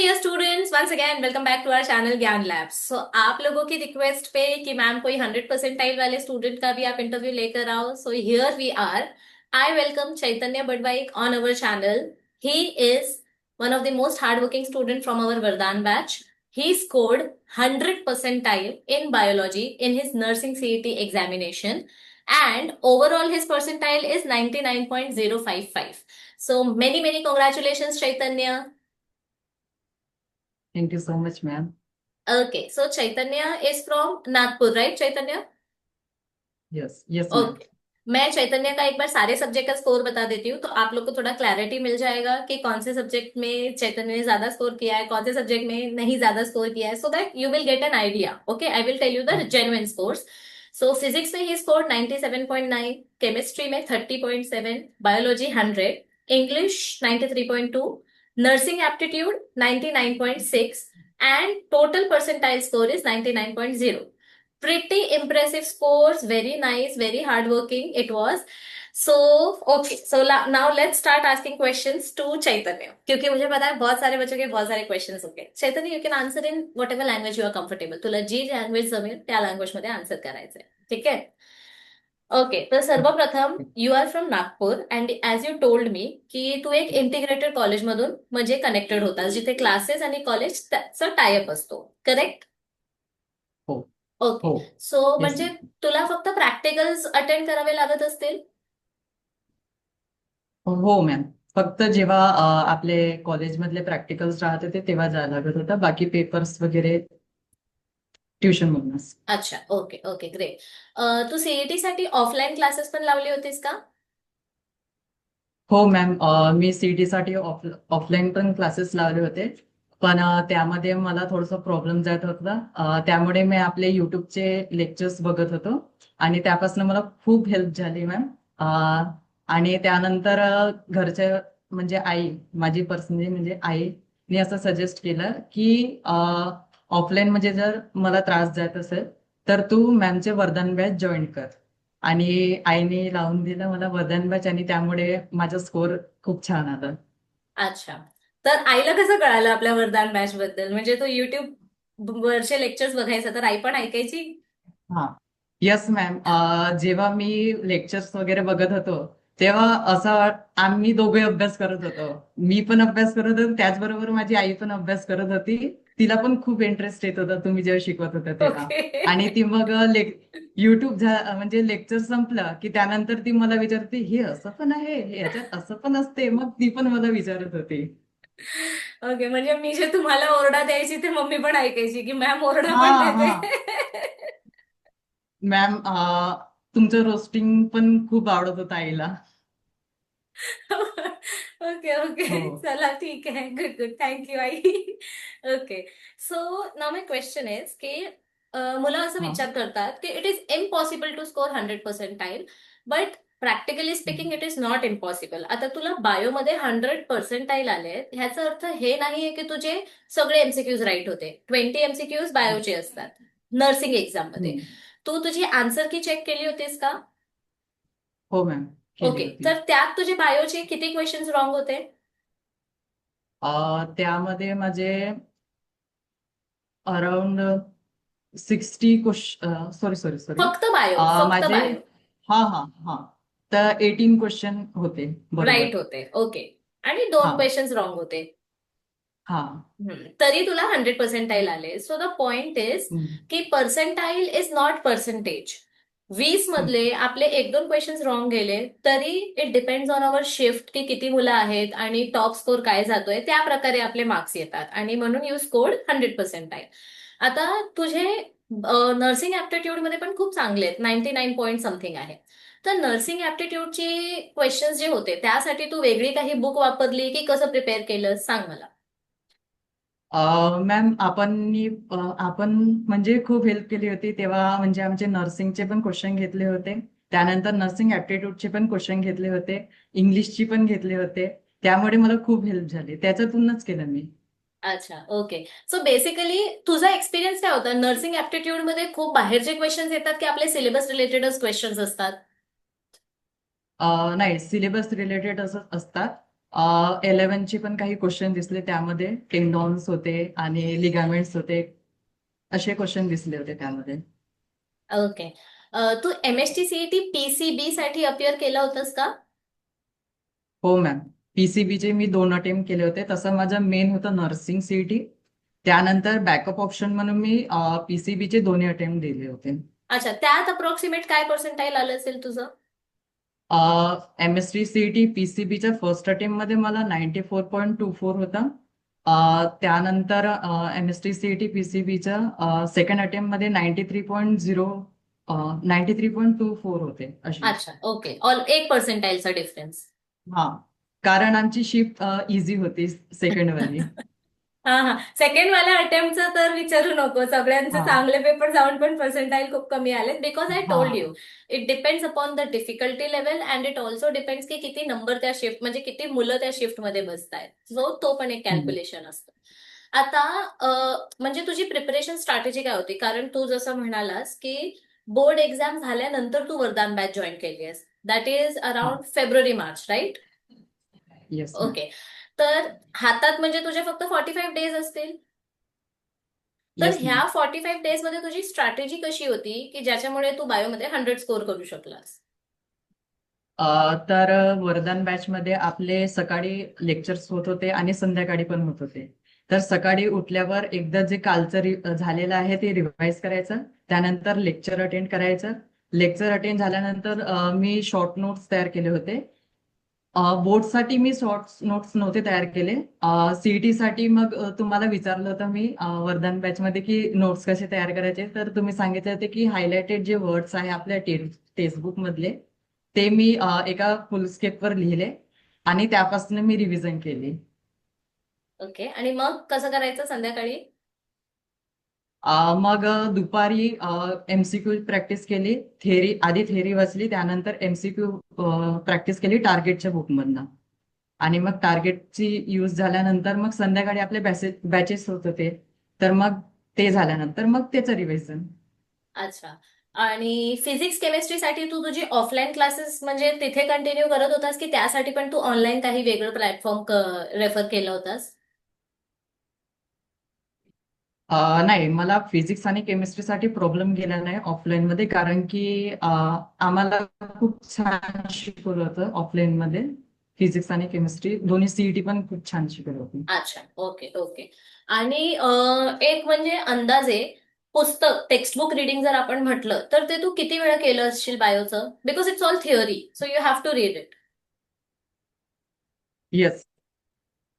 Deere students, once again welcome back to our channel Gyan Labs. So आप लोगों की request पे कि मैम कोई 100% वाले स्टूडेंट का भी आप इंटरव्यू लेकर आओ, so here we are. I welcome Chaitanya Badwaik on our channel. He is one of the most hardworking student from our Vardhan batch. He scored 100 percentile in biology in his nursing CET examination, and overall his percentile is 99.055. So many congratulations, Chaitanya. Thank you so much, ma'am. Okay, so Chaitanya is from Nagpur, right, Chaitanya? Yes, ma'am. Okay. मैं चैतन्य का एक बार सारे subject का score बता देती हूँ, तो आप लोग को थोड़ा क्लैरिटी मिल जाएगा कि कौन से सब्जेक्ट में चैतन्य ने ज्यादा स्कोर किया है, कौन से सब्जेक्ट में नहीं ज्यादा स्कोर किया है, so that you will get an idea. Okay, I will tell you the Okay. Genuine scores. So physics में ही स्कोर 97.9, केमिस्ट्री में 30.7, biology 100, English 93.2, nursing aptitude 99.6, and total percentile score is 99.0. Pretty impressive scores, very nice, very hardworking it was. So okay, so now let's start asking questions to Chaitanya, क्योंकि मुझे पता है बहुत सारे बच्चों के बहुत सारे क्वेश्चन्स होंगे। Chaitanya, you can answer in whatever language you are comfortable. तुला जी लँग्वेज जमेल त्या लँग्वेज मध्ये आन्सर करायचंय, ठीक आहे? ओके, तर सर्वप्रथम you are from Nagpur and as you told me की तू एक इंटिग्रेटेड कॉलेजमधून म्हणजे कनेक्टेड होतास, जिथे क्लासेस आणि कॉलेज त्याचा टायअप असतो, करेक्ट? हो. ओके, हो. सो येस म्हणजे मॅम. तुला फक्त प्रॅक्टिकल्स अटेंड करावे लागत असतील? हो मॅम. फक्त जेव्हा आपले कॉलेजमधले प्रॅक्टिकल्स राहत होते तेव्हा जायला लागत होतं. बाकी पेपर्स वगैरे ट्युशन मधूनच. अच्छा, ओके ओके, ग्रेट. तू सीईटी साठी ऑफलाईन क्लासेस पण लावली होतीस का? हो मॅम. मी सीईटी साठी ऑफलाईन पण क्लासेस लावले होते. पण त्यामध्ये मला थोडासा प्रॉब्लेम जात होता. त्यामुळे मी आपले युट्यूबचे लेक्चर्स बघत होतो आणि त्यापासून मला खूप हेल्प झाली मॅम. आणि त्यानंतर घरच्या म्हणजे आई, माझी पर्सनली म्हणजे आईने असं सजेस्ट केलं की ऑफलाईन म्हणजे जर मला त्रास जात असेल तर तू मॅमचे वरदान बॅच जॉईन कर. आणि आईने लावून दिलं मला वरदान बॅच आणि त्यामुळे माझा स्कोर खूप छान आला. अच्छा, तर आईला कसं कळालं आपल्या वरदान बॅच बद्दल? म्हणजे तो युट्यूब वरचे लेक्चर्स बघायचा तर आई पण ऐकायची? हा. Yes ma'am. जेव्हा मी लेक्चर्स वगैरे बघत होतो तेव्हा असं आम्ही दोघे अभ्यास करत होतो. मी पण अभ्यास करत होतो, त्याचबरोबर माझी आई पण अभ्यास करत होती. तिला पण खूप इंटरेस्ट येत होता तुम्ही जेव्हा शिकवत होता तेव्हा. ओके. आणि ती मग युट्यूब म्हणजे लेक्चर संपलं की त्यानंतर ती मला विचारते, हे असं पण आहे, हे याच्यात असं पण असते. मग ती पण मला विचारत होती. ओके, म्हणजे मी जे तुम्हाला ओरडा द्यायची ते मम्मी पण ऐकायची की मॅम ओरडा हा पण हा. देते. मॅम, तुमचं रोस्टिंग पण खूप आवडत होतं आईला. ओके ओके, हो. चला ठीक आहे, गुड गुड, थँक्यू आई. Okay, so now my question is की मुलं असं हा. विचार करतात की it is impossible to score 100%, but practically speaking it is not impossible. आता तुला बायोमध्ये 100% आले, ह्याचा अर्थ हे नाहीये की तुझे सगळे एमसीक्यूज राईट होते. 20 एमसीक्यूज बायोचे असतात नर्सिंग एक्झाम मध्ये. हम्म. तू तुझी आन्सर की चेक केली होतीस का? हो मॅम, केली ओके, होती. तर त्यात तुझे बायोचे किती क्वेश्चन्स रॉंग होते? त्यामध्ये माझे around 60 question, sorry sorry sorry, फक्त बायो, फक्त माझे, बायो हा हा हा, तर 18 क्वेश्चन होते राईट बरोबर. होते. ओके, आणि हा 2 क्वेश्चन्स रॉंग होते. हा. तरी तुला 100% आले. सो द पॉइंट इज हम्म, की पर्सेंटाईल इज नॉट पर्सेंटेज. 20 मधले हम्म. आपले 1-2 क्वेश्चन्स रॉंग गेले तरी it depends on our shift की किती मुलं आहेत आणि टॉप स्कोर काय जातोय, त्या प्रकारे आपले मार्क्स येतात आणि म्हणून यू स्कोर्ड 100%. आता तुझे नर्सिंग ऍप्टिट्यूड मध्ये पण खूप चांगले आहेत, 99 समथिंग आहे. तर नर्सिंग ऍप्टिट्यूडची क्वेश्चन्स जे होते त्यासाठी तू वेगळी काही बुक वापरली की कसं प्रिपेअर केलं, सांग मला. मॅम, आपण म्हणजे खूप हेल्प केली होती तेव्हा. म्हणजे आमचे नर्सिंगचे पण क्वेश्चन घेतले होते, त्यानंतर नर्सिंग ऍप्टिट्यूडचे पण क्वेश्चन घेतले होते, इंग्लिशची पण घेतले होते. त्यामुळे मला खूप हेल्प झाली, त्याच्यातूनच केलं मी. अच्छा, ओके. सो बेसिकली तुझा एक्सपिरियन्स काय होता? नर्सिंग ऍप्टिट्यूड मध्ये खूप बाहेरचे क्वेश्चन्स येतात की आपले सिलेबस रिलेटेडच क्वेश्चन्स असतात? नाही, सिलेबस रिलेटेड असं असतात. 11चे पण काही क्वेश्चन दिसले त्यामध्ये. टेंडॉन्स होते आणि लिगामेंट्स होते, असे क्वेश्चन दिसले होते त्यामध्ये. ओके. तू MST CET PCB साठी अपियर केला होतास का? हो मॅम. पीसीबीचे मी 2 अटेम्प्ट केले होते. तसं माझं मेन होतं नर्सिंग सीईटी. त्यानंतर बॅकअप ऑप्शन म्हणून मी पीसीबीचे दोन्ही अटेम्प्ट दिले होते. अच्छा, त्यात अप्रॉक्सिमेट काय पर्सेंटाईल आलं असेल तुझं? एमएसटी सीईटी पीसीबीच्या फर्स्ट अटेम्प्ट मध्ये मला 94.24 होता. त्यानंतर एमएसटी सीईटी पीसीबीच्या सेकंड अटेम्प्ट मध्ये 93.24 होते अशी. अच्छा, ओके. All 1 पर्सेंटाईलचा difference. हा, कारण आमची शिफ्ट इझी होती सेकंड वाली. हा हा, सेकंड वाल्या अटेम्प्टचं तर विचारू नको. सगळ्यांचे हा चांगले पेपर जाऊन पण पर्सेंटाईल खूप कमी आले. बिकॉज आय हा. Told you, it depends upon the difficulty level and it also depends की किती नंबर त्या शिफ्ट, म्हणजे किती मुलं त्या शिफ्ट मध्ये बसतायत. सो तो पण एक हम्म. कॅल्क्युलेशन असतं. आता म्हणजे तुझी प्रिपरेशन स्ट्रॅटेजी काय होती? कारण तू जसं म्हणालास की बोर्ड एक्झाम झाल्यानंतर तू वरदान बॅच जॉईन केली आहेस. दॅट इज हा. Around February March, right? Yes ma'am. Okay. तर हातात म्हणजे तुझे फक्त 45 डेज असतील. तर येस मॅम. ह्या 45 डेज मध्ये तुझी स्ट्रॅटेजी कशी होती की ज्याच्यामुळे तू बायोमध्ये 100 स्कोर करू शकलास? तर वरदान बॅच मध्ये आपले सकाळी लेक्चर्स होत होते आणि संध्याकाळी पण होत होते. तर सकाळी उठल्यावर एकदा जे कालचं झालेलं आहे ते रिव्हाइज करायचं. त्यानंतर लेक्चर अटेंड करायचं. लेक्चर अटेंड झाल्यानंतर मी शॉर्ट नोट्स तयार केले होते. बोर्डसाठी मी शॉर्ट नोट्स नव्हते तयार केले. सीईटी साठी मग तुम्हाला विचारलं होतं मी वरदान बॅच मध्ये की नोट्स कसे तयार करायचे, तर तुम्ही सांगितले होते की हायलाइटेड जे वर्ड्स आहे आपल्या टेक्स्टबुक मधले ते मी एका फुल स्केपवर लिहिले आणि त्यापासून मी रिव्हिजन केली. ओके. आणि मग कसं करायचं संध्याकाळी? मग दुपारी एमसीक्यू प्रॅक्टिस केली. आधी थेअरी वाचली, त्यानंतर एमसीक्यू प्रॅक्टिस केली टार्गेटच्या बुकमधनं. आणि मग टार्गेटची यूज झाल्यानंतर मग संध्याकाळी आपले बॅचेस होत होते, तर मग ते झाल्यानंतर मग त्याचं रिव्हिजन. अच्छा. आणि फिजिक्स केमिस्ट्री साठी तू तुझी ऑफलाईन क्लासेस म्हणजे तिथे कंटिन्यू करत होतास की त्यासाठी पण तू ऑनलाईन काही वेगळं प्लॅटफॉर्म रेफर केला होतास? नाही, मला फिजिक्स आणि केमिस्ट्रीसाठी प्रॉब्लेम गेला नाही ऑफलाईन मध्ये, कारण की आम्हाला खूप छान शिकवलं होतं ऑफलाईन मध्ये. फिजिक्स आणि केमिस्ट्री दोन्ही सीईटी पण खूप छान शिकवली होती. अच्छा, ओके ओके. आणि एक म्हणजे अंदाजे पुस्तक टेक्स्टबुक रिडिंग जर आपण म्हटलं तर ते तू किती वेळा केलं असशील बायोचं? Because it's all theory, so you have to read it. Yes.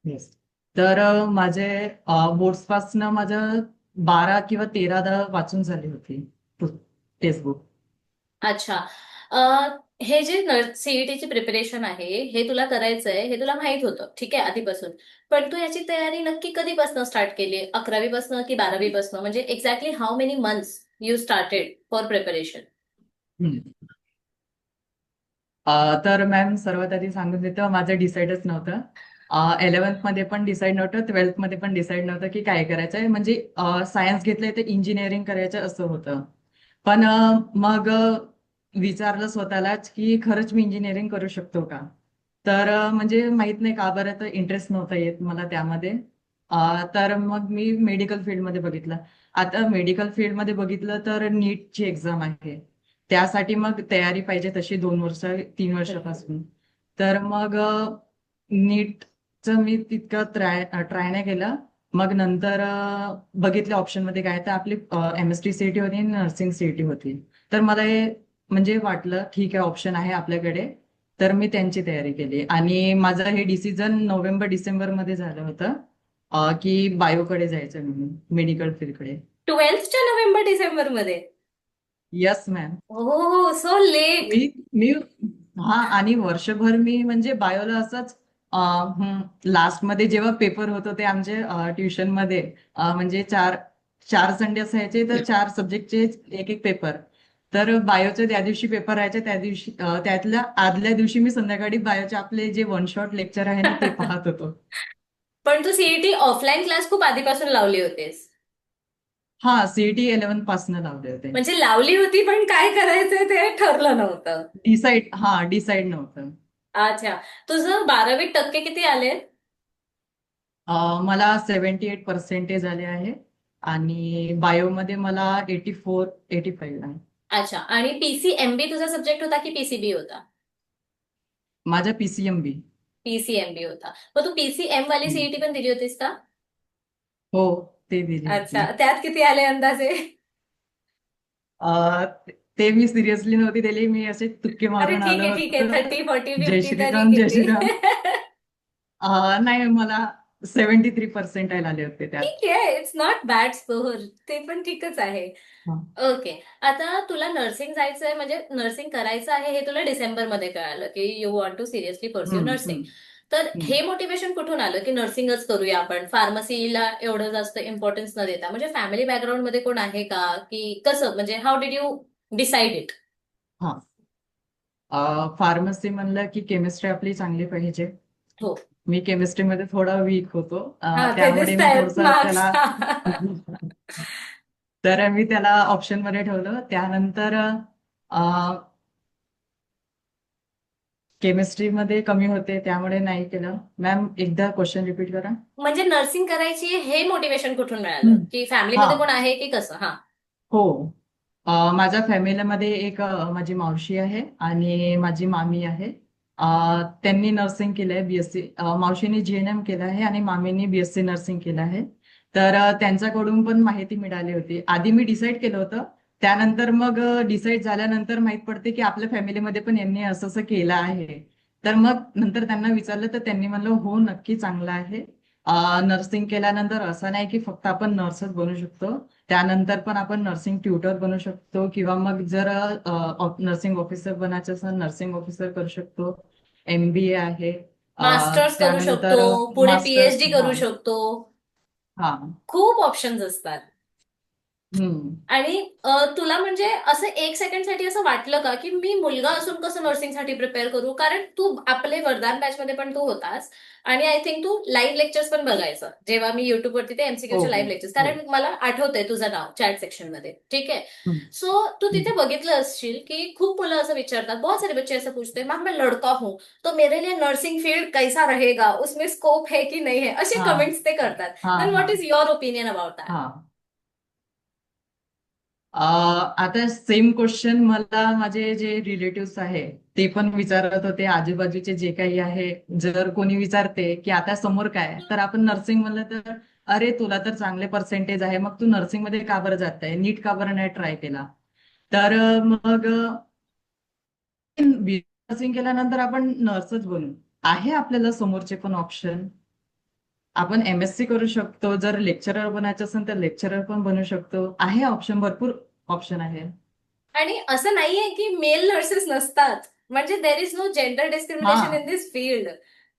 Yes. तर माझे बोर्ड्स पासनं माझं 12 किंवा 13दा वाचून झाली होती टेक्स्टबुक. अच्छा. अ, हे जे सीईटीची प्रिपरेशन आहे हे तुला करायचंय हे तुला माहित होतं, ठीक आहे, आधीपासून. पण तू याची तयारी नक्की कधीपासून स्टार्ट केली? 11वी पासून की 12वी पासून? म्हणजे exactly how many months you started for preparation? तर मॅम, सर्वात आधी सांगून देतो, माझं डिसाईडच नव्हतं. 11th मध्ये पण डिसाईड नव्हतं, 12th मध्ये पण डिसाईड नव्हतं की काय करायचंय. म्हणजे सायन्स घेतलंय तर इंजिनिअरिंग करायचं असं होतं. पण मग विचारलं स्वतःलाच की खरंच मी इंजिनिअरिंग करू शकतो का. तर म्हणजे माहित नाही का बरं, तर इंटरेस्ट नव्हता येत मला त्यामध्ये. तर मग मी मेडिकल फील्डमध्ये बघितलं. आता मेडिकल फील्डमध्ये बघितलं तर नीटची एक्झाम आहे. त्यासाठी मग तयारी पाहिजे तशी 2 वर्ष 3 वर्षापासून. तर मग नीटचं मी तितकं ट्राय नाही केलं. मग नंतर बघितलं ऑप्शन मध्ये काय, तर आपली एमएसटी सीईटी होती आणि नर्सिंग सीईटी होती. तर मला हे म्हणजे वाटलं ठीक आहे, ऑप्शन आहे आपल्याकडे. तर मी त्यांची तयारी केली आणि माझं हे डिसिजन नोव्हेंबर डिसेंबर मध्ये झालं होतं की बायोकडे जायचं म्हणून, मेडिकल फील्डकडे. 12th नोव्हेंबर डिसेंबर मध्ये? Yes ma'am. हो, सो लेट. मी मी हा, आणि वर्षभर मी म्हणजे बायोला असंच लास्ट मध्ये जेव्हा पेपर होत होते आमचे ट्युशन मध्ये, म्हणजे चार चार संडे असायचे, तर 4 सब्जेक्टचे एक एक पेपर. तर बायोचे त्या दिवशी पेपर राहायचे, त्या दिवशी त्यातल्या आदल्या दिवशी मी संध्याकाळी बायोचे आपले जे वन शॉट लेक्चर आहे ना ते पाहत होतो. पण तू सीईटी ऑफलाईन क्लास खूप आधीपासून लावली होतीस? हा, सीईटी 11 पासून लावले होते. म्हणजे लावली होती पण काय करायचंय ते ठरलं नव्हतं? डिसाईड नव्हतं. अच्छा, तुझं 12वीत टक्के किती आले? मला 78% आले आहे आणि बायोमध्ये मला 85 आहे. अच्छा, आणि पीसीएमबी तुझा सब्जेक्ट होता की पीसीबी होता? माझा PCMB. पीसीएमबी होता. मग तू पीसीएम वाली सीईटी पण दिली होतीस का? हो, ते दिली अच्छा, होती. त्यात किती आले अंदाजे? ते मी सिरियसली नव्हती दिली, मी असे तुक्के अरे मारून ठीक आलो आहे ठीक आहे, होतो. 30, 40, जय 50 तरी श्रीराम, जय किती? श्रीराम. नाही, मला 73% आले होते त्यात. ठीक आहे, इट्स नॉट बॅड स्कोर. ते पण ठीकच आहे. हा. ओके. आता तुला नर्सिंग जायचंय, म्हणजे नर्सिंग करायचं आहे हे तुला डिसेंबरमध्ये कळालं की you want to seriously pursue hmm, nursing. Hmm, तर हम्म. हे मोटिवेशन कुठून आलं की नर्सिंगच करूया आपण, फार्मसीला एवढं जास्त इम्पॉर्टन्स न देता? म्हणजे फॅमिली बॅकग्राऊंड मध्ये कोण आहे का, की कसं, म्हणजे how did you decide it? हा. फार्मसी म्हणलं की केमिस्ट्री आपली चांगली पाहिजे. हो. मी केमिस्ट्रीमध्ये थोडा वीक होतो. हा, ते त्यामुळे मी दिसतायत थोडस मार्क्स. त्याला तर मी त्याला ऑप्शन मध्ये ठेवलं. त्यानंतर केमिस्ट्रीमध्ये कमी होते त्यामुळे नाही केलं. मॅम, एकदा क्वेश्चन रिपीट करा. म्हणजे नर्सिंग करायची हे मोटिवेशन कुठून मिळालं, हम्म. की हा. फॅमिलीमध्ये कोण आहे की कसं? हा. हो. माझ्या फॅमिलीमध्ये एक माझी मावशी आहे आणि माझी मामी आहे. त्यांनी नर्सिंग केलंय, BSc. मावशीने GNM केलं आहे आणि मामीने BSc नर्सिंग केलं आहे. तर त्यांच्याकडून पण माहिती मिळाली होती. आधी मी डिसाईड केलं होतं. त्यानंतर मग डिसाईड झाल्यानंतर माहित पडते की आपल्या फॅमिलीमध्ये पण यांनी असं असं केलं आहे. तर मग नंतर त्यांना विचारलं तर त्यांनी म्हणलं हो, नक्की चांगलं आहे. नर्सिंग केल्यानंतर असं नाही की फक्त आपण नर्सच बनू शकतो. त्यानंतर पण आपण नर्सिंग ट्युटर बनू शकतो किंवा मग जर नर्सिंग ऑफिसर बनायचं असेल, नर्सिंग ऑफिसर करू शकतो. MBA आहे. मास्टर्स करू शकतो, त्यानंतर पुढे मास्टर्स. पीएचडी हा. करू शकतो. हा. खूप ऑप्शन्स असतात. हम्म. आणि तुला म्हणजे असं एक सेकंडसाठी असं वाटलं का की मी मुलगा असून कसं नर्सिंगसाठी प्रिपेअर करू? कारण तू आपले वरदान बॅच मध्ये पण तू होतास, आणि आय थिंक तू लाईव्ह लेक्चर्स पण बघायचं जेव्हा मी युट्यूब वरती ते हो, एमसीक्यूचे हो, लाईव्ह लेक्चर्स, हो. कारण मला आठवतंय तुझं नाव चॅट सेक्शन मध्ये, ठीक आहे? हम्म, सो तू तिथे हम्म. बघितलं असशील की खूप मुलं असं विचारतात, बहुत सारे बच्चे असं पूछते, मैम मैं लड़का हूँ तो मेरे लिए नर्सिंग फील्ड कैसा रहेगा, उसमें स्कोप है कि नहीं है, असे हा, कमेंट्स ते करतात. हा, देन हा, what is your opinion about that? हा. आता सेम क्वेश्चन मला माझे जे रिलेटिव्ह आहे ते पण विचारत होते. आजूबाजूचे जे काही आहे, जर कोणी विचारते की आता समोर काय, तर आपण नर्सिंग म्हणलं तर अरे तुला तर चांगले पर्सेंटेज आहे, मग तू नर्सिंग मध्ये का बरं जात आहे, नीट का बरं नाही ट्राय केला? तर मग नर्सिंग केल्यानंतर आपण नर्सच बनू. आहे आपल्याला समोरचे पण ऑप्शन. आपण MSc करू शकतो. जर लेक्चरर बनायचं असेल तर लेक्चरर पण बनू शकतो. आहे ऑप्शन, भरपूर ऑप्शन आहे. आणि असं नाहीये की मेल नर्सेस नसतात, म्हणजे देर इज नो जेंडर हा. Discrimination in this field.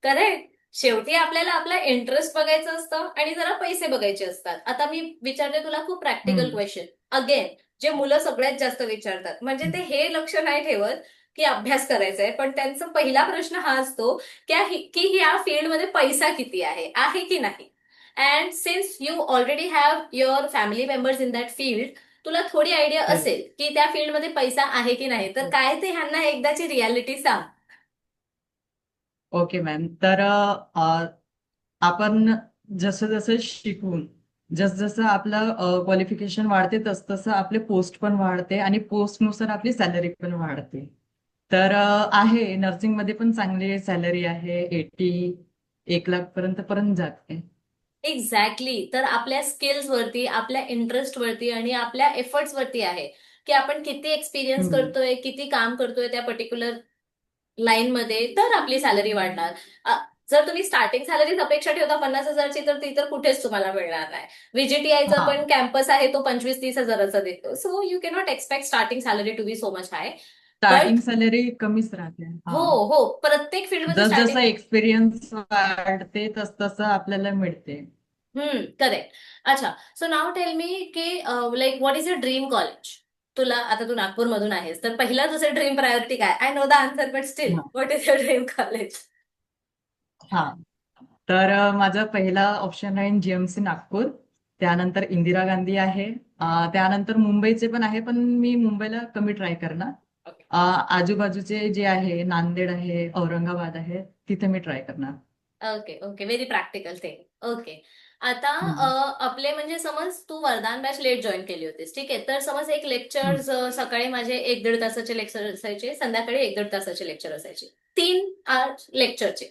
Correct. शेवटी आपल्याला आपला इंटरेस्ट बघायचं असतं आणि जरा पैसे बघायचे असतात. आता मी विचारते तुला खूप प्रॅक्टिकल हम्म. क्वेश्चन, अगेन जे मुलं सगळ्यात जास्त विचारतात, म्हणजे ते हे लक्ष नाही ठेवत की अभ्यास करायचा आहे, पण त्यांचा पहिला प्रश्न हा असतो की या फील्डमध्ये पैसा किती आहे की नाही? And since you already have your family members in that field, तुला थोडी आयडिया Yes. असेल की त्या फील्डमध्ये पैसा आहे की नाही, तर काय ते ह्यांना एकदाची रियालिटी सांग. Okay ma'am. तर आपण जसं जसं शिकून, जसं जसं आपलं क्वालिफिकेशन वाढते, तस तसं आपले पोस्ट पण वाढते आणि पोस्टनुसार आपली सॅलरी पण वाढते. तर आहे नर्सिंग मध्ये पण चांगली सॅलरी आहे. 1 लाख पर्यंत जाते. एक्झॅक्टली. तर आपल्या स्किल्स वरती, आपल्या इंटरेस्ट वरती आणि आपल्या एफर्ट्स वरती आहे की आपण किती एक्सपिरियन्स हम्म. करतोय, किती काम करतोय त्या पर्टिक्युलर लाईन मध्ये, तर आपली सॅलरी वाढणार. जर तुम्ही स्टार्टिंग सॅलरीच अपेक्षा ठेवता 50,000ची, तर ती तर कुठेच तुम्हाला मिळणार नाही. व्हीजीटीआयचा हा. पण कॅम्पस आहे, तो 25-30 हजाराचा देतो. So you cannot expect starting salary to be so much high. But starting salary कमीच राहते. हा. हो, हो, प्रत्येक फील्डमध्ये जस जसं स्टार्टिंग. एक्सपिरियन्स वाढते तस तसं आपल्याला मिळते. करेक्ट. अच्छा, सो नाव टेल मी की like what is your dream college? तुला, आता तू नागपूरमधून आहेस, तर पहिला तुझं ड्रीम प्रायोरिटी काय? I know the answer, but still हा. What is your dream college? हा. तर माझा पहिला ऑप्शन आहे GMC नागपूर. त्यानंतर इंदिरा गांधी आहे. त्यानंतर मुंबईचे पण आहे, पण मी मुंबईला कमी ट्राय करणार. आजूबाजूचे जे आहे, नांदेड आहे, औरंगाबाद आहे, तिथे मी ट्राय करणार. Okay okay, very practical thing. Okay. आता हम्म, आपले म्हणजे समज तू वरदान बॅच लेट जॉईन केली होतीस, ठीक आहे, तर समज एक हम्म, लेक्चर सकाळी माझे 1-1.5 तासाचे लेक्चर असायचे, संध्याकाळी 1-1.5 तासाचे लेक्चर असायचे, 3 आवर्स लेक्चरचे.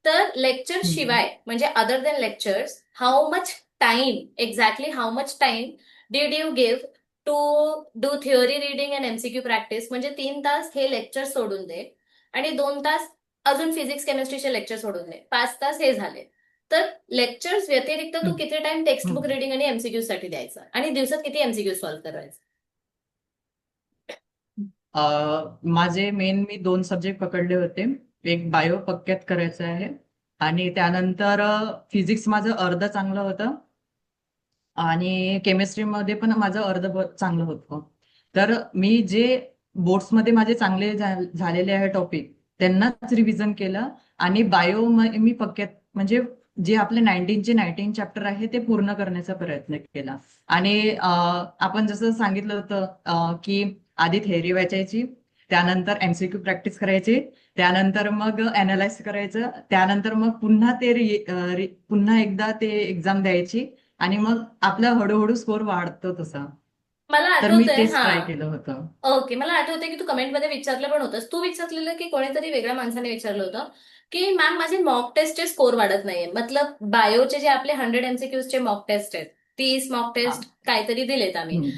तर लेक्चर हम्म. शिवाय म्हणजे other than lectures, how much time, exactly how much time did you give to do theory reading and MCQ practice? म्हणजे 3 तास हे लेक्चर सोडून दे, आणि 2 तास अजून फिजिक्स केमिस्ट्रीचे लेक्चर सोडून दे, 5 तास हे झाले. तर लेक्चर्स व्यतिरिक्त तू हम्म, किती टाइम टेक्स्ट बुक हम्म. रिडिंग आणि एमसीक्यू साठी द्यायचा, आणि दिवसात किती एमसीक्यू सॉल्व्ह करायचे? माझे मेन मी 2 सब्जेक्ट पकडले होते. एक बायो पक्क्यात करायचं आहे आणि त्यानंतर फिजिक्स माझं अर्ध चांगलं होतं आणि केमिस्ट्रीमध्ये पण माझं चांगलं होतं. तर मी जे बोर्ड्समध्ये माझे चांगले झालेले आहे टॉपिक, त्यांनाच रिव्हिजन केलं आणि बायो मी पक्क्यात म्हणजे जे आपले 19 चॅप्टर आहे ते पूर्ण करण्याचा प्रयत्न केला. आणि आपण जसं सांगितलं होतं की आधी थेअरी वाचायची, त्यानंतर एमसीक्यू प्रॅक्टिस करायची, त्यानंतर मग अनालाइज करायचं, त्यानंतर मग पुन्हा पुन्हा एकदा ते एक्झाम द्यायची आणि मग आपला हळूहळू स्कोर वाढतो तसा. मला तर मी आठवतंय, तेच हा. ट्राय केलं होतं. ओके, मला आठवतंय की तू कमेंटमध्ये विचारलं पण होतंस, तू विचारलेलं की कोणीतरी वेगळ्या माणसाने विचारलं होतं की मॅम माझे मॉक टेस्टचे स्कोर वाढत नाहीये, मतलब बायोचे जे आपले 100 MCQs चे मॉक टेस्ट आहेत, 30 मॉक हा. टेस्ट काहीतरी दिलेत आम्ही. हम्म.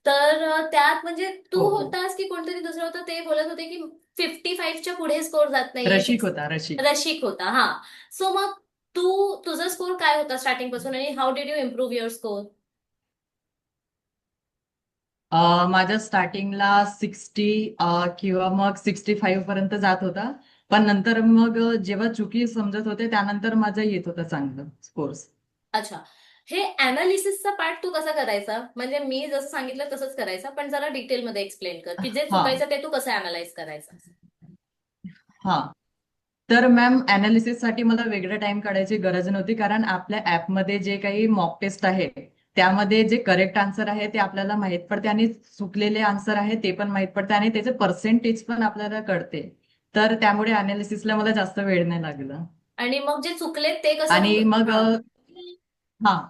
तर त्यात म्हणजे तू हो, हो. होतास की कोणतरी दुसरं होतं, ते बोलत होते की 55च्या पुढे स्कोर जात नाहीये, रशिक होता, रशिक. रशिक होता, हा. सो मग तुझा स्कोर काय होता स्टार्टिंग पासून, आणि how did you improve your score? माझ्या स्टार्टिंगला 60 किंवा मग 65 पर्यंत जात होता. पण नंतर मग जेव्हा चुकी समजत होते त्यानंतर माझं येत होतं चांगलं स्कोर्स. अच्छा. हे अनालिसिसचा पार्ट तू कसा करायचा? म्हणजे मी जसं सांगितलं तसंच करायचा, पण जरा डिटेलमध्ये एक्सप्लेन कर की जे हा, चुकायचं ते तू कसं अनालाइज करायचं. हा. तर मॅम, साठी मला वेगळा टाइम काढायची गरज नव्हती, कारण आपल्या ऍपमध्ये जे काही मॉक टेस्ट आहे त्यामध्ये जे करेक्ट आन्सर आहे ते आपल्याला माहित पडते आणि चुकलेले आन्सर आहे ते पण माहित पडते आणि त्याचे पर्सेंटेज पण आपल्याला कळते. तर त्यामुळे अनालिसिसला मला जास्त वेळ नाही लागला. आणि मग जे चुकले ते कसं तू? आणि मग हा. हा,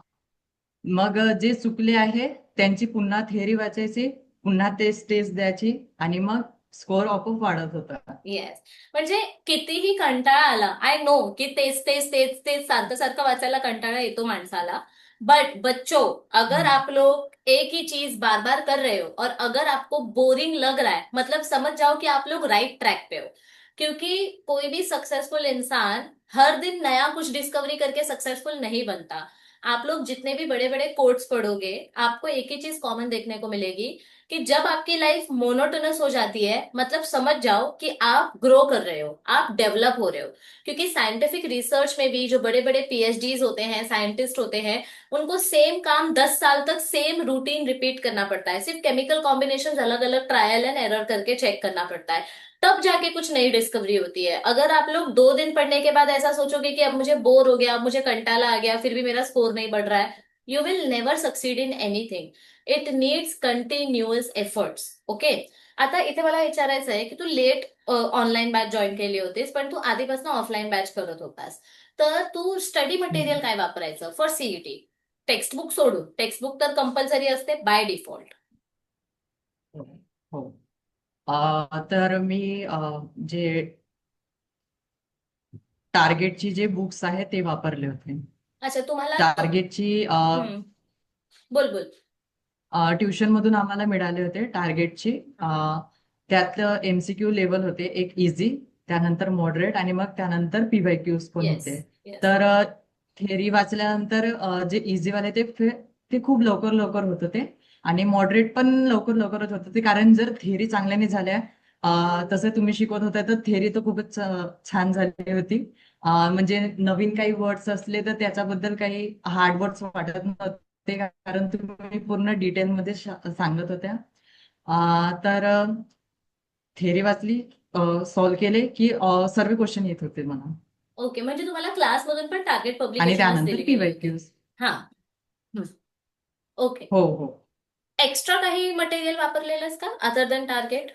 मग जे चुकले आहे त्यांची पुन्हा थेअरी वाचायची, पुन्हा तेच टेस्ट द्यायची आणि मग स्कोअर आपोआप वाढत होता. येस. म्हणजे कितीही कंटाळा आला, आय नो की तेच तेच तेच तेच सारखं सारखं वाचायला कंटाळा येतो माणसाला, बट बच्चों, अगर हम्म. आप लोग एक ही चीज बार बार कर रहे हो और अगर आपको बोरिंग लग रहा है, मतलब समझ जाओ कि आप लोग राइट ट्रैक पे हो, क्योंकि कोई भी सक्सेसफुल इंसान हर दिन नया कुछ डिस्कवरी करके सक्सेसफुल नहीं बनता. आप लोग जितने भी बड़े बड़े कोट्स पढ़ोगे, आपको एक ही चीज कॉमन देखने को मिलेगी कि जब आपकी लाइफ मोनोटोनस हो जाती है, मतलब समझ जाओ कि आप ग्रो कर रहे हो, आप डेवलप हो रहे हो. क्योंकि साइंटिफिक रिसर्च में भी जो बड़े बड़े पीएचडीज होते हैं, साइंटिस्ट होते हैं, उनको सेम काम 10 साल तक सेम रूटीन रिपीट करना पड़ता है, सिर्फ केमिकल कॉम्बिनेशन अलग अलग ट्रायल एंड एरर करके चेक करना पड़ता है, तब जाके कुछ नई डिस्कवरी होती है. अगर आप लोग 2 दिन पढ़ने के बाद ऐसा सोचोगे कि अब मुझे बोर हो गया, अब मुझे कंटाला आ गया, फिर भी मेरा स्कोर नहीं बढ़ रहा है, you will never succeed in anything. It needs continuous efforts. Okay. आता इथे मला विचारायचं आहे की तू लेट ऑनलाईन बॅच जॉईन केली होतीस, पण तू आधीपासून ऑफलाईन बॅच करत होतास, तर तू स्टडी मटेरियल हम्म. काय वापरायचं फॉर सीईटी? टेक्स्टबुक सोडून, टेक्स्टबुक तर कंपल्सरी असते बाय डिफॉल्ट. हो, हो. तर मी जे टार्गेटची जे बुक्स आहेत ते वापरले होते. अच्छा, तुम्हाला टार्गेटची हम्म, बोल बोल. ट्युशन मधून आम्हाला मिळाले होते टार्गेटची. त्यात एमसीक्यू लेवल होते, एक इझी, त्यानंतर मॉडरेट आणि मग त्यानंतर पीवायक्यूज पण येस. होते. येस. तर थेअरी वाचल्यानंतर जे इझी वाले ते खूप लवकर लवकर होत होते आणि मॉडरेट पण लवकर लवकरच होत होते, कारण जर थेअरी चांगल्याने झाल्या तसं तुम्ही शिकवत होता तर थेअरी तर खूपच छान झाली होती. म्हणजे नवीन काही वर्ड्स असले तर त्याच्याबद्दल काही हार्ड वर्ड्स वाटत नव्हते, कारण तुम्ही पूर्ण डिटेलमध्ये सांगत होत्या. तर थेअरी वाचली, सॉल्व्ह केले की सर्व क्वेश्चन येत होते मला. ओके, म्हणजे तुम्हाला क्लासमधून पण टार्गेट आणि पब्लिकेशनच त्यानंतर दिली गेली होती. पीवायक्यूज. हा. ओके. हो, हो. एक्स्ट्रा काही मटेरियल वापरलेलंस का अदर दॅन टार्गेट?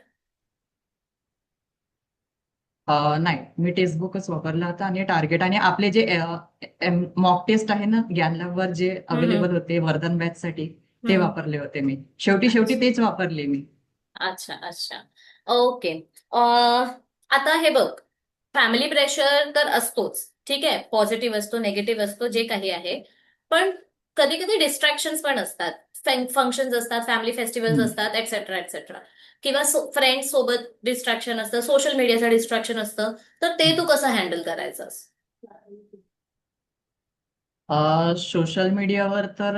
नाही, मी टेक्स्टबुकच वापरला होता आणि टार्गेट आणि आपले जे मॉक टेस्ट आहे ना ज्ञानलॅबवर जे हम्म, अवेलेबल होते वर्धन बॅच साठी, ते हम्म. वापरले होते मी. शेवटी शेवटी अच्छा, तेच वापरले मी. अच्छा, अच्छा. ओके. आता हे बघ, फॅमिली प्रेशर तर असतोच, ठीक आहे, पॉझिटिव्ह असतो, निगेटिव्ह असतो, जे काही आहे. पण कधी कधी डिस्ट्रॅक्शन्स पण असतात. फंक्शन्स असतात, फॅमिली फेस्टिवल्स हम्म. असतात, एक्सेट्रा एक्सेट्रा. किंवा फ्रेंड्स सोबत डिस्ट्रॅक्शन असतं, सोशल मीडियाचं डिस्ट्रॅक्शन असतं. तर ते तू कसं हँडल करायचंस? सोशल मीडियावर तर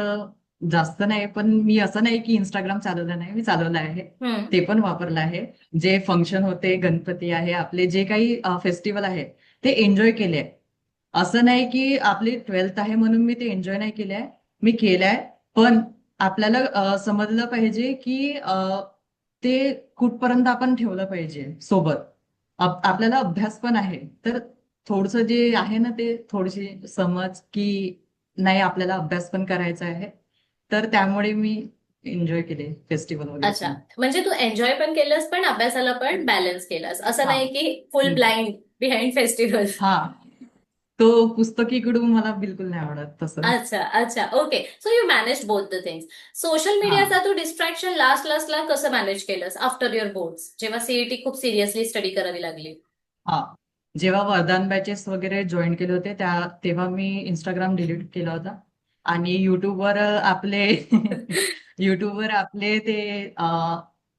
जास्त नाही, पण मी असं नाही की इंस्टाग्राम चालवलं नाही, मी चालवलं आहे. हम्म. ते पण वापरलं आहे. जे फंक्शन होते, गणपती आहे, आपले जे काही फेस्टिवल आहे, ते एन्जॉय केले आहे. असं नाही की आपली 12th आहे म्हणून मी ते एन्जॉय नाही केले आहे. मी केलंय, पण आपल्याला समजलं पाहिजे की ते कुठपर्यंत आपण ठेवलं पाहिजे सोबत. आपल्याला अभ्यास पण आहे, तर थोडंसं जे आहे ना ते थोडीशी समज की नाही आपल्याला अभ्यास पण करायचा आहे. तर त्यामुळे मी एन्जॉय केले फेस्टिवल वगैरे अच्छा, पण. म्हणजे तू एन्जॉय पण केलंस, पण अभ्यासाला पण बॅलन्स केलंस, असं हा. नाही की फुल हम्म. Blind behind festival. हा. तो पुस्तकी कडू मला बिलकुल नाही आवडत तसं. अच्छा, अच्छा. Okay, so you manage both the things. Social हा. मीडियाचा तू डिस्ट्रॅक्शन लास्टला कसं मॅनेज केलंस आफ्टर युअर बोर्ड्स, जेव्हा सीईटी खूप सिरियसली स्टडी करावी लागली? हा. जेव्हा वरदान बॅचेस वगैरे जॉईन केले होते तेव्हा मी इंस्टाग्राम डिलीट केला होता. आणि युट्यूबवर आपले युट्यूबवर आपले ते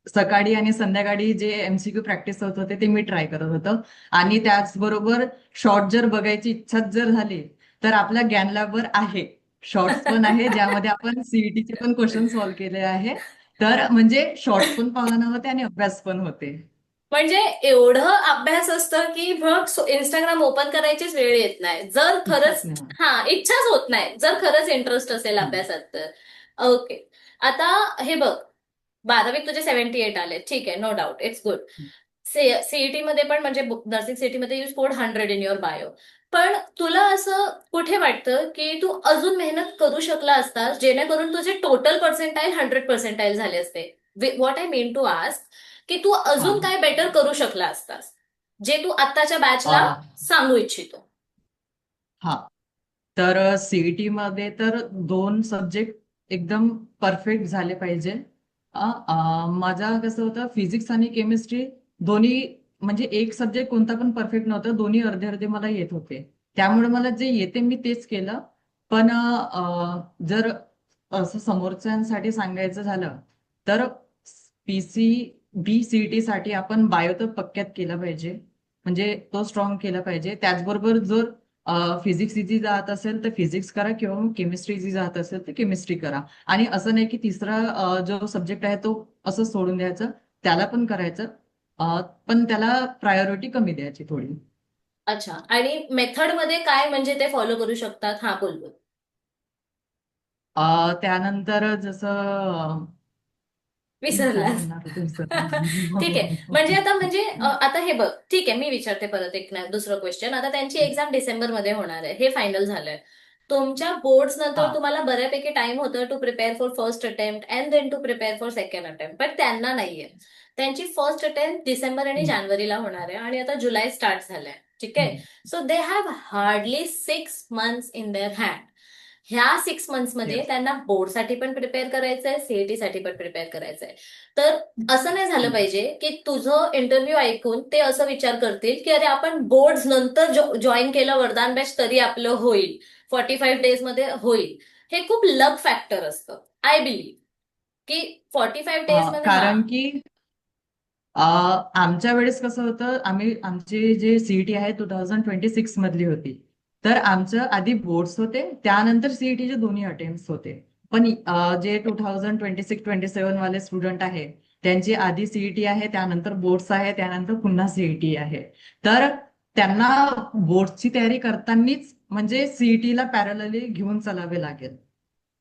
सकाळी आणि संध्याकाळी जे एमसीक्यू प्रॅक्टिस होत होते ते मी ट्राय करत होतो. आणि त्याचबरोबर शॉर्ट जर बघायची इच्छा जर झाली तर आपल्या ज्ञान लॅबवर आहे. शॉर्ट्स पण आहे ज्यामध्ये आपण सीईटीचे पण क्वेश्चन सॉल्व्ह केले आहे. तर म्हणजे शॉर्ट्स पण पाहायला होते आणि अभ्यास पण होते. म्हणजे एवढं अभ्यास असतं की मग इंस्टाग्राम ओपन करायचीच वेळ येत नाही, जर इच्छाच खरंच. नाही होत. हा, इच्छाच होत नाही जर खरंच इंटरेस्ट असेल हम्म. अभ्यासात तर. ओके. आता हे बघ, 12वीत तुझे 78 आले, ठीक आहे, no doubt, it's good. CET मध्ये पण, म्हणजे नर्सिंग सीईटी मध्ये you scored 100 in your bio. पण तुला असं कुठे वाटतं की तू अजून मेहनत करू शकला असतास, जेणेकरून तुझे टोटल पर्सेंटाईल 100 पर्सेंटाईल झाले असते? What I mean to ask, की तू हा. अजून काय बेटर करू शकला असतास, जे तू आत्ताच्या बॅचला अ, सांगू इच्छितो? हा. तर सीईटी मध्ये तर 2 सब्जेक्ट एकदम परफेक्ट झाले पाहिजे. माझा कसं होतं, फिजिक्स आणि केमिस्ट्री दोन्ही, म्हणजे एक सब्जेक्ट कोणता पण परफेक्ट नव्हतं, दोन्ही अर्धे अर्धे मला येत होते. त्यामुळे मला जे येते मी तेच केलं. पण जर असं समोरच्यांसाठी सांगायचं झालं तर पीसी बी सीईटी साठी आपण बायो तर पक्क्यात केला पाहिजे, म्हणजे तो स्ट्रॉंग केला पाहिजे. त्याचबरोबर जर फिजिक्स इझी जात असेल तर फिजिक्स करा, किंवा मग केमिस्ट्री इझी जात असेल तर केमिस्ट्री करा. आणि असं नाही की तिसरा जो सब्जेक्ट आहे तो असं सोडून द्यायचं, त्याला पण करायचं. पण त्याला प्रायोरिटी कमी द्यायची थोडी. अच्छा, आणि मेथड मध्ये काय म्हणजे ते फॉलो करू शकतात? हा, बोल बोल. त्यानंतर जसं मी काय विसरलास? म्हणणार होते ठीक आहे, म्हणजे आता, म्हणजे विसरले. आता हे बघ, ठीक आहे, मी विचारते परत एक दुसरं क्वेश्चन. आता त्यांची एक्झाम डिसेंबर मध्ये होणार आहे, हे फायनल झालंय. तुमच्या बोर्ड्स हा. नंतर तुम्हाला बऱ्यापैकी टाइम होतं to prepare for first attempt and then to prepare for second attempt, पण त्यांना नाहीये. त्यांची फर्स्ट अटेम्प्ट डिसेंबर आणि हम्म. जानेवारीला होणार आहे, आणि आता जुलै स्टार्ट झालाय, ठीक आहे. हम्म. So they have hardly 6 months in their hand. ह्या 6 मंथ्स मध्ये Yes. त्यांना बोर्डसाठी पण प्रिपेअर करायचंय, सीईटी साठी पण प्रिपेअर करायचंय. तर असं नाही झालं हम्म. पाहिजे की तुझं इंटरव्ह्यू ऐकून ते असं विचार करतील की अरे, आपण बोर्ड नंतर जॉईन केलं वरदान बॅच तरी आपलं होईल, 45 डेज मध्ये होईल. हे खूप लक फॅक्टर असतं, आय बिलीव्ह, की 45 डेज मध्ये. हा. कारण की आमच्या वेळेस कसं होतं, आमची जे सीईटी आहे 2026 मधली होती. तर आमचं आधी बोर्ड्स होते, त्यानंतर सीईटीचे दोन्ही अटेम्प्ट होते. पण जे 2026-27 वाले स्टुडंट आहे, त्यांची आधी सीईटी आहे, त्यानंतर बोर्ड्स आहे, त्यानंतर पुन्हा सीईटी आहे. तर त्यांना बोर्डची तयारी करतानाच म्हणजे सीईटीला पॅरलली घेऊन चालावे लागेल.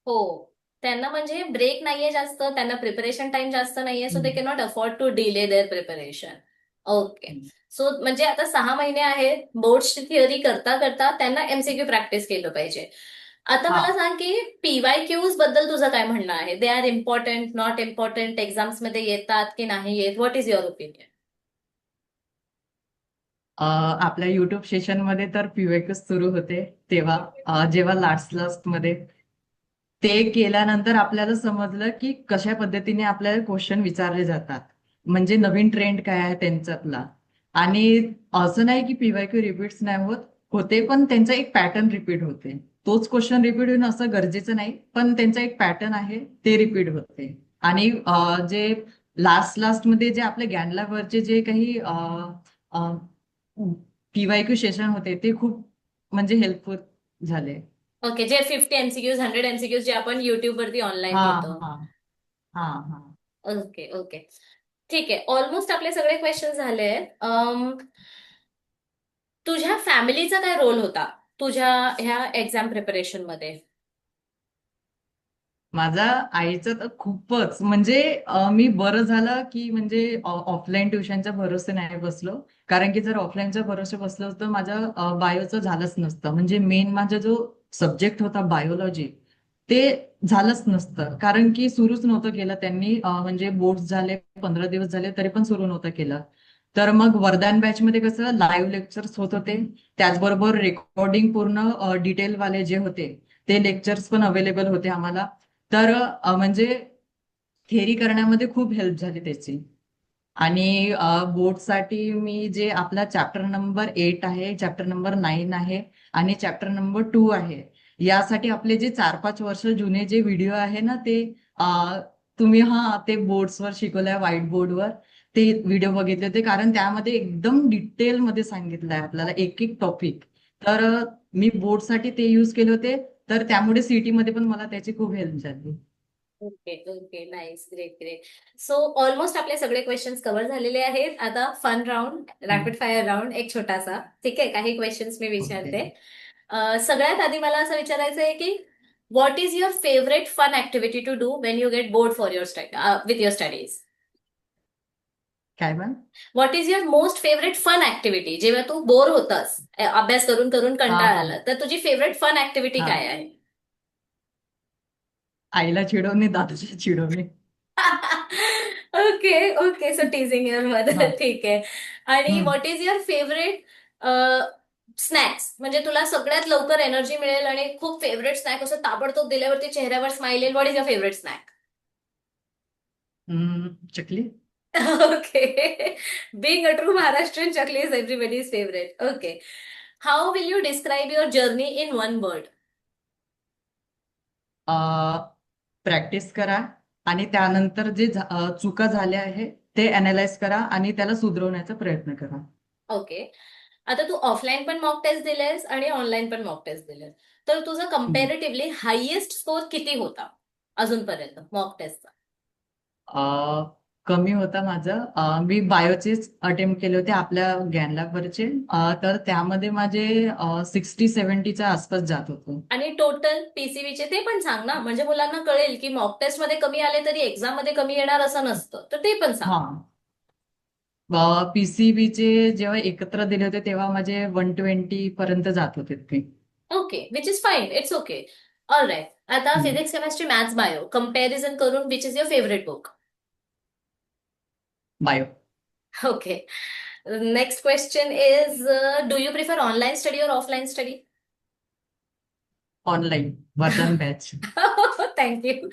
हो, त्यांना म्हणजे ब्रेक नाहीये जास्त, त्यांना प्रिपरेशन टाइम जास्त नाहीये, so they hmm. Can not afford to delay their preparation. Okay. Hmm. So म्हणजे आता 6 महिने आहेत, बोर्ड्सची थिअरी करता करता त्यांना एमसीक्यू प्रॅक्टिस केलं पाहिजे. आता हा. मला सांग की पीवायक्यूज बद्दल तुझं काय म्हणणं आहे? They are important, not important, exams मध्ये येतात की नाही येत? What is your opinion? आपल्या युट्यूब सेशनमध्ये तर PYQ सुरू होते तेव्हा, जेव्हा लास्ट मध्ये ते केल्यानंतर आपल्याला समजलं की कशा पद्धतीने आपल्याला क्वेश्चन विचारले जातात, म्हणजे नवीन ट्रेंड काय आहे त्यांच्यातला. आणि असं नाही की PYQ रिपीट्स नाही होते, पण त्यांचा एक पॅटर्न रिपीट होते. तोच क्वेश्चन रिपीट होणं असं गरजेचं नाही, पण त्यांचा एक पॅटर्न आहे ते रिपीट होते. आणि जे लास्ट मध्ये जे आपल्या गॅनलॅबवरचे जे काही PYQ सेशन होते ते खूप म्हणजे हेल्पफुल झाले. ओके, जे 50 एमसीक्यूज 100 एमसीक्यूज जे आपण युट्यूब वरती ऑनलाईन हा घेतो. हा हा हा. ओके ओके, ठीक आहे. ऑलमोस्ट आपले सगळे क्वेश्चन झाले आहेत. तुझ्या फॅमिलीचा काय रोल होता तुझ्या ह्या एक्झाम प्रिपरेशन मध्ये? माझा आईचं तर खूपच म्हणजे मी बरं झालं की म्हणजे ऑफलाईन ट्युशनच्या भरोसे नाही बसलो. कारण की जर ऑफलाईनच्या भरोसे बसलो तर माझं बायोचं झालंच नसतं. म्हणजे मेन माझा जो सब्जेक्ट होता बायोलॉजी, ते झालंच नसतं. कारण की सुरूच नव्हतं केलं त्यांनी, म्हणजे बोर्ड झाले 15 दिवस झाले तरी पण सुरू नव्हतं केलं. तर मग वरदान बॅच मध्ये कसं लाईव्ह लेक्चर्स होत होते, त्याचबरोबर रेकॉर्डिंग पूर्ण डिटेल वाले जे होते ते लेक्चर्स पण अवेलेबल होते आम्हाला. तर म्हणजे थेअरी करण्यामध्ये खूप हेल्प झाली त्याची. आणि बोर्डसाठी मी जे आपला चॅप्टर नंबर 8 आहे, चॅप्टर नंबर 9 आहे आणि चॅप्टर नंबर 2 आहे, यासाठी आपले जे 4-5 वर्ष जुने जे व्हिडिओ आहे ना ते तुम्ही ते बोर्ड्सवर शिकवलंय, व्हाईट बोर्डवर ते व्हिडिओ बघितले होते. कारण त्यामध्ये एकदम डिटेलमध्ये सांगितलंय आपल्याला एक एक टॉपिक. तर मी बोर्डसाठी ते यूज केले होते. तर त्यामुळे सीटी मध्ये पण मला त्याची खूप हेल्प झाली. Okay okay, nice, great great. So almost आपले सगळे क्वेश्चन्स कव्हर झालेले आहेत. आता fun round, rapid fire round एक छोटासा. ठीक आहे, काही क्वेश्चन्स मी ओके. विचारते. सगळ्यात आधी मला असं विचारायचं आहे की what is your favourite fun activity to do when you get bored for your with your studies? काय ma'am? What is your most favourite fun activity जेव्हा तू बोर होतस, अभ्यास करून करून हा कंटाळा हा आला, तर तुझी फेवरेट फन ऍक्टिव्हिटी हा. काय आहे? आईला चिडवणे, दादाची चिडवणे. Okay okay, so teasing your हा. मदर. ठीक आहे. आणि hmm. What is your favourite snacks, म्हणजे तुला सगळ्यात लवकर एनर्जी मिळेल आणि खूप फेवरेट स्नॅक असं ताबडतोब दिल्यावरती चेहऱ्यावर स्माइल येईल. What is your favourite snack? Chakli. Okay. Being a true Maharashtrian, chakli is everybody's favorite. Okay. How will you describe your journey in one word? Practice करा आणि त्यानंतर जे चुका झाल्या आहे ते अनालाइज करा आणि त्याला सुधारवण्याचा प्रयत्न करा. ओके. आता तू ऑफलाईन पण मॉक टेस्ट दिलेस आणि ऑनलाईन पण मॉक टेस्ट दिलेस, तर तुझा हम्म. कम्पॅरेटिव्हली हायेस्ट स्कोर किती होता अजूनपर्यंत मॉक टेस्टचा? अ, कमी होता माझं. मी बायोचेच अटेम्प्ट केले होते आपल्या ज्ञानलॅबवरचे. तर त्यामध्ये माझे 60-70च्या आसपास जात होते. आणि टोटल पीसीबीचे ते पण सांग ना, म्हणजे मुलांना कळेल की मॉक टेस्ट मध्ये कमी आले तरी एक्झाम मध्ये कमी येणार असं नसतं, तर ते पण सांग. हा. PCBचे जेव्हा एकत्र दिले होते तेव्हा माझे 120 पर्यंत जात होते ते. Okay, which is fine, it's okay. All right. आता physics chemistry maths bio comparison करून which is your favourite book? Bio. Okay. Next question is, do you prefer online study or offline study? Online. वरदान batch. Thank you.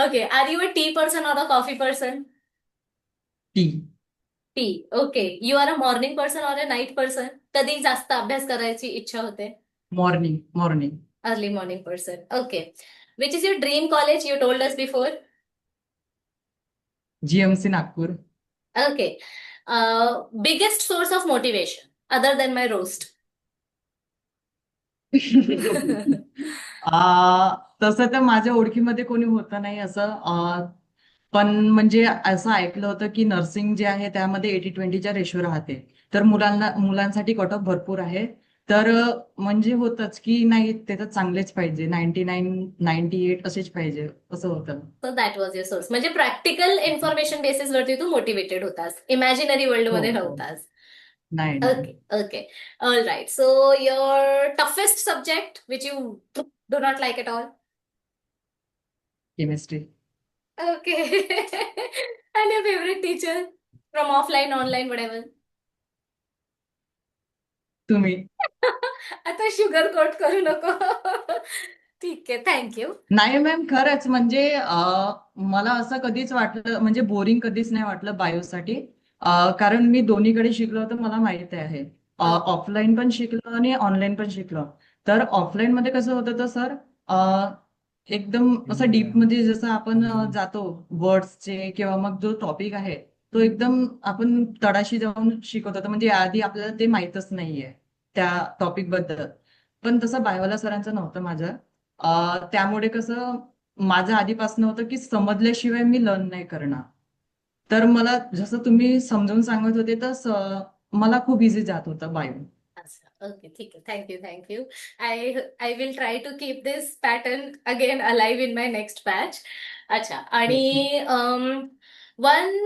Okay. Are you a tea person or a coffee person? T. Tea. Okay. You are a morning person or a night person? कधी जास्त अभ्यास करायची इच्छा होते? Morning morning. Early morning person. Okay. Which is your dream college? You told us before. GMC Nagpur. Okay. Biggest source of motivation other than my roast? तसं तर माझ्या ओळखीमध्ये कोणी होतं नाही असं. पण म्हणजे असं ऐकलं होतं की नर्सिंग जे आहे त्यामध्ये 80-20च्या रेशो राहते. तर मुलांसाठी कट ऑफ भरपूर आहे. तर म्हणजे होतच की नाही ते तर चांगलेच पाहिजे, 99-98 असेच पाहिजे असं होतं. So that was your source, म्हणजे प्रॅक्टिकल इन्फॉर्मेशन बेसिस वरती तू मोटिवेटेड होतास, इमॅजिनरी वर्ल्ड हो मध्ये हो. नव्हतास. नाही नाही. Okay okay, all right. So your toughest subject which you do not like at all? Chemistry. Okay. And your favourite teacher from offline online वडेवर? तुम्ही. आता शुगर कोट करू नको. ठीक आहे, थँक्यू. नाही मॅम, खरंच म्हणजे मला असं कधीच वाटलं, म्हणजे बोरिंग कधीच नाही वाटलं बायोसाठी. कारण मी दोन्हीकडे शिकलो तर मला माहिती आहे. ऑफलाईन पण शिकलो आणि ऑनलाईन पण शिकलो. तर ऑफलाईन मध्ये कसं होतं तर सर, एकदम असं डीप मध्ये जसं आपण जातो वर्ड्सचे, किंवा मग जो टॉपिक आहे तो एकदम आपण तळाशी जाऊन शिकवत होतो, म्हणजे आधी आपल्याला ते माहीतच नाहीये त्या टॉपिक बद्दल. पण तसं बायवाला सरांचं नव्हतं माझं. त्यामुळे कसं माझं आधीपासून होतं की समजल्याशिवाय मी लर्न नाही करणार. तर मला जसं तुम्ही समजून सांगत होते तर मला खूप इझी जात होतं बायो. अच्छा, ओके, ठीक आहे. Thank you. I I will try to keep this pattern again alive in my next batch. अच्छा, आणि one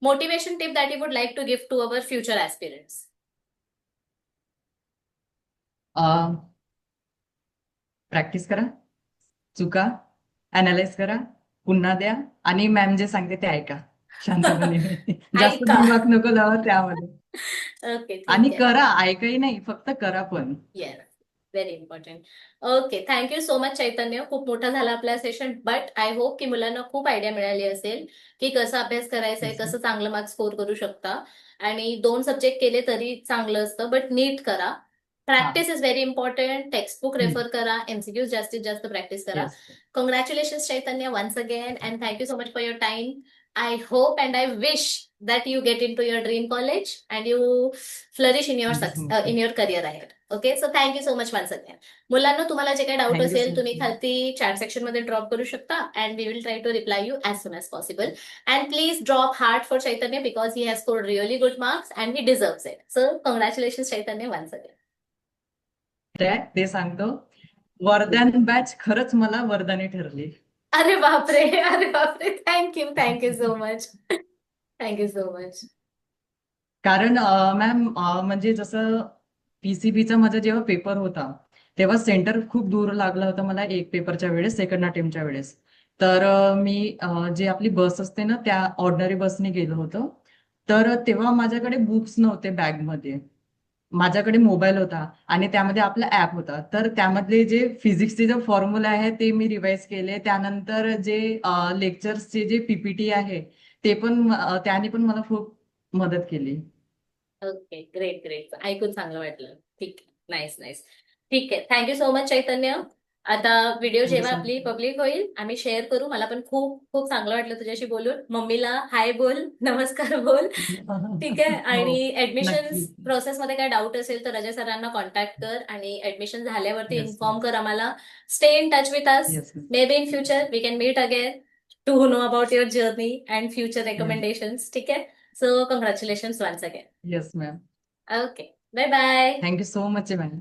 motivation tip that you would like to give to our future aspirants. Practice करा, चुका analyse करा, पुन्हा द्या, आणि मॅम जे सांगते ते ऐका शांतपणे. जास्त ऐका. दिमाग नको लावा त्यामध्ये. ओके, आणि ठीक आहे. करा, ऐकाही नाही, फक्त करा पण. Yes, very important. Okay, thank you so much Chaitanya. खूप मोठा झाला आपला सेशन, बट आय होप की मुलांना खूप आयडिया मिळाली असेल की कसं अभ्यास करायचा आहे, Yes, कसं चांगलं मार्क्स स्कोर करू शकता. आणि 2 सब्जेक्ट केले तरी चांगलं असतं, बट नीट करा. हा. Practice is very important. Textbook refer करा, एमसीक्यूज जास्तीत जास्त प्रॅक्टिस करा. Yes. Congratulations, Chaitanya, once again, and thank you so much for your time. I hope and I wish that you get into your dream college and you flourish in your thank you so much. in your career ahead. Okay, so thank you so much once again. मुलांना तुम्हाला जे काही doubt thank you so असेल तुम्ही much. खालती chat section मध्ये drop करू शकता, and we will try to reply you as soon as possible. And please drop heart for Chaitanya because he has scored really good marks and he deserves it. So congratulation Chaitanya once again. ते सांगतो, वरदान batch खरंच मला वरदानी ठरली. अरे बापरे, अरे बापरे, thank you so much. Thank you so much. कारण मॅम, म्हणजे जसं पीसीबीचा माझा जेव्हा पेपर होता तेव्हा सेंटर खूप दूर लागलं होतं मला, एक पेपरच्या वेळेस, सेकंड अटेम्प्टच्या वेळेस. तर मी जे आपली बस असते ना त्या ऑर्डिनरी बसने गेलो होतो. तर तेव्हा माझ्याकडे बुक्स नव्हते बॅगमध्ये. माझ्याकडे मोबाईल होता आणि त्यामध्ये आपला ऍप होता. तर त्यामधले जे फिजिक्सचे जे फॉर्म्युला आहे ते मी रिवाइज केले. त्यानंतर जे लेक्चर्सचे जे पीपीटी आहे ते पण त्याने पण मला खूप मदत केली. ओके, ग्रेट ग्रेट, ऐकून चांगलं वाटलं. ठीक आहे, नाईस नाईस. ठीक आहे, थँक्यू सो मच चैतन्य. आता व्हिडिओ थँक्यू जेव्हा सो आपली मच. पब्लिक होईल आम्ही शेअर करू. मला पण खूप खूप चांगलं वाटलं तुझ्याशी बोलून. मम्मीला हाय बोल, नमस्कार बोल. ठीक आहे, हो, आणि ऍडमिशन्स नक्की. प्रोसेसमध्ये काय डाऊट असेल तर अजय सरांना कॉन्टॅक्ट कर, आणि ऍडमिशन झाल्यावरती येस. इन्फॉर्म कर आम्हाला. Stay in touch with us. Yes. Maybe in future we can meet again to know about your journey and future yes. Recommendations. ठीक आहे, so congratulation once again. Yes ma'am. Okay, bye bye. Thank you so much ma'am.